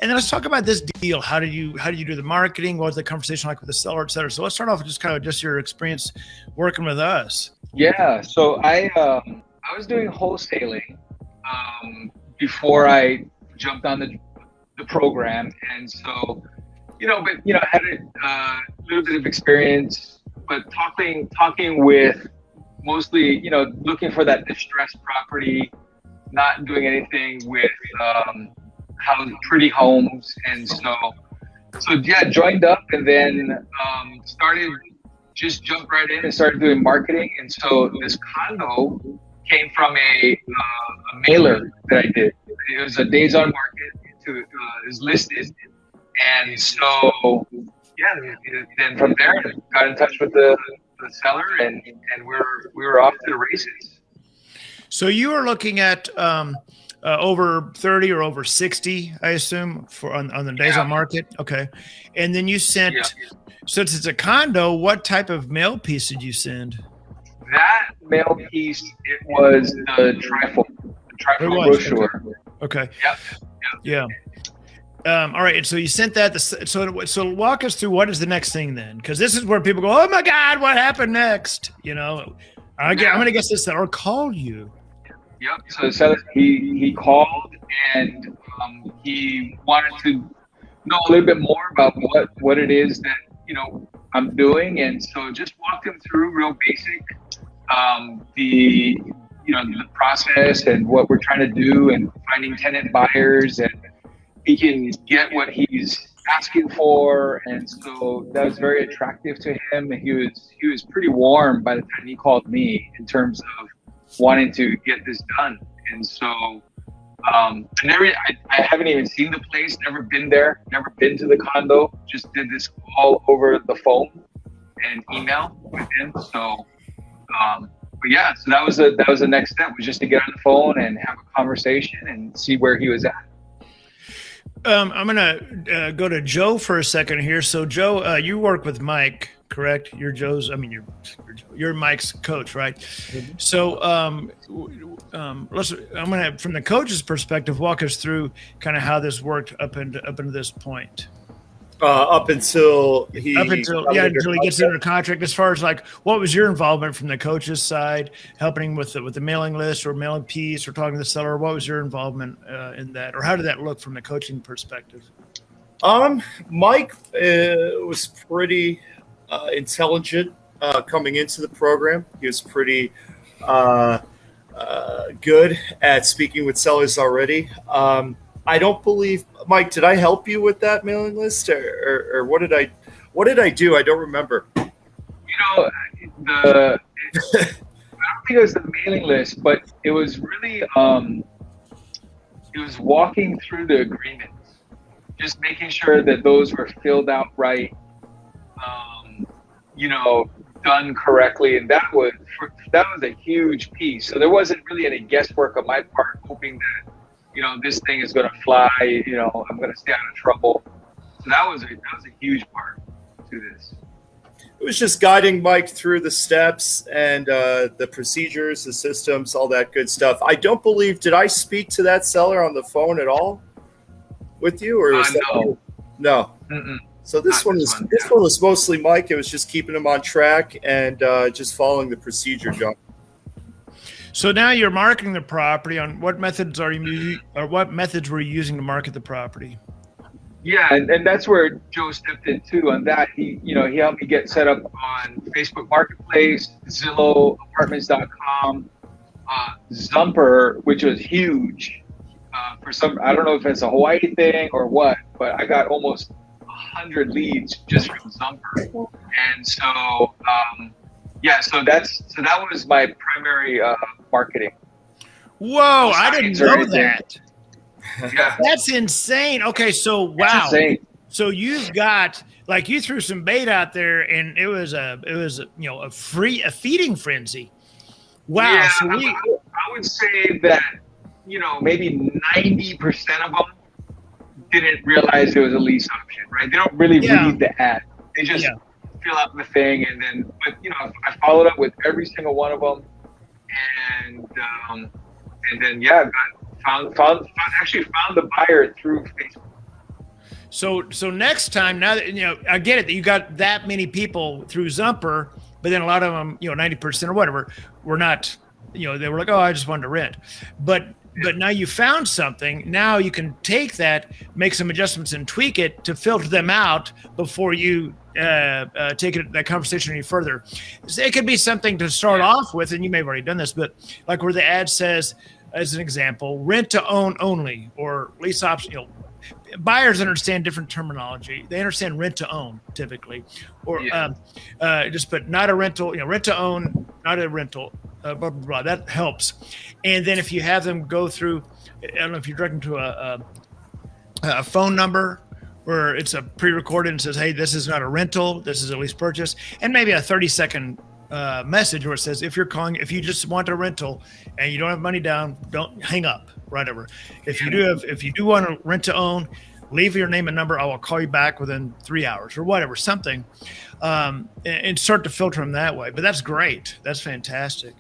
And then let's talk about this deal. How did you do the marketing? What was the conversation like with the seller, et cetera? So let's start off with just kind of just your experience working with us. Yeah, so I was doing wholesaling before I jumped on the program, and so I had a little bit of experience, but talking with mostly looking for that distressed property, not doing anything with pretty homes, and so yeah, joined up, and then jumped right in and started doing marketing. And so this condo came from a mailer that I did. It was a days on market, it was listed, and so yeah, then from there got in touch with the seller, and we were off to the races. So you were looking at over 30 or over 60, I assume, on the days on market. Okay. And then you sent, since it's a condo, what type of mail piece did you send? That mail piece, it was the trifold brochure. Okay. Yep. Yeah. All right. And so you sent that. So walk us through what is the next thing then? Because this is where people go, oh my God, what happened next? I'm going to guess this seller called you. Yep. So the seller, he called, and he wanted to know a little bit more about what it is that I'm doing, and so just walked him through real basic the process and what we're trying to do, and finding tenant buyers, and he can get what he's asking for, and so that was very attractive to him. He was pretty warm by the time he called me in terms of wanting to get this done. And so I haven't even seen the place, never been there, never been to the condo, just did this all over the phone and email with him. So but yeah, so that was the next step, was just to get on the phone and have a conversation and see where he was at. I'm gonna go to Joe for a second here. So Joe, you work with Mike, correct? You're you're Mike's coach, right? Mm-hmm. So I'm gonna, from the coach's perspective, walk us through kind of how this worked up into this point. Until he gets into the contract. As far as like, what was your involvement from the coach's side, helping with the mailing list or mailing piece or talking to the seller? What was your involvement in that, or how did that look from the coaching perspective? Mike was pretty intelligent coming into the program. He was pretty good at speaking with sellers already. I don't believe, Mike, did I help you with that mailing list, or what did I do? I don't remember. I don't think it was the mailing list, but it was really it was walking through the agreements, just making sure that those were filled out right, done correctly, and that was a huge piece. So there wasn't really any guesswork on my part, hoping that this thing is going to fly, I'm going to stay out of trouble. So that was a huge part to this. It was just guiding Mike through the steps and the procedures, the systems, all that good stuff. I don't believe, did I speak to that seller on the phone at all with you? Or no. Mm-mm. So this one was mostly Mike. It was just keeping him on track and just following the procedure, John. So now you're marketing the property. On what methods were you using to market the property? Yeah, and that's where Joe stepped in too. On that, he helped me get set up on Facebook Marketplace, Zillow, Apartments.com, Zumper, which was huge. For some, I don't know if it's a Hawaii thing or what, but I got almost 100 leads just from Zumper, and so. So that was my primary marketing. Whoa, I didn't know that. Yeah. That's insane. Okay, so wow. So you've got, like, you threw some bait out there, and it was a feeding frenzy. Wow. Yeah, so I would say that maybe 90% of them didn't realize it was a lease option, right? They don't really read the ad. They just fill out the thing, and then, but I followed up with every single one of them, and then found the buyer through Facebook. So next time, now that I get it that you got that many people through Zumper, but then a lot of them, 90% or whatever, were not, they were like, oh, I just wanted to rent. But now you found something. Now you can take that, make some adjustments, and tweak it to filter them out before you take that conversation any further. So it could be something to start off with, and you may have already done this, but like where the ad says, as an example, rent to own only or lease option. Buyers understand different terminology. They understand rent to own typically, or just put not a rental. Rent to own, not a rental. Blah, blah, blah. That helps. And then if you have them go through, I don't know if you're directing to a phone number where it's a pre-recorded and says, hey, this is not a rental, this is a lease purchase, and maybe a 30-second message where it says, if you just want a rental and you don't have money down, don't hang up, whatever. If you do want to rent to own, leave your name and number. I will call you back within 3 hours or whatever, something, and start to filter them that way. But that's great. That's fantastic.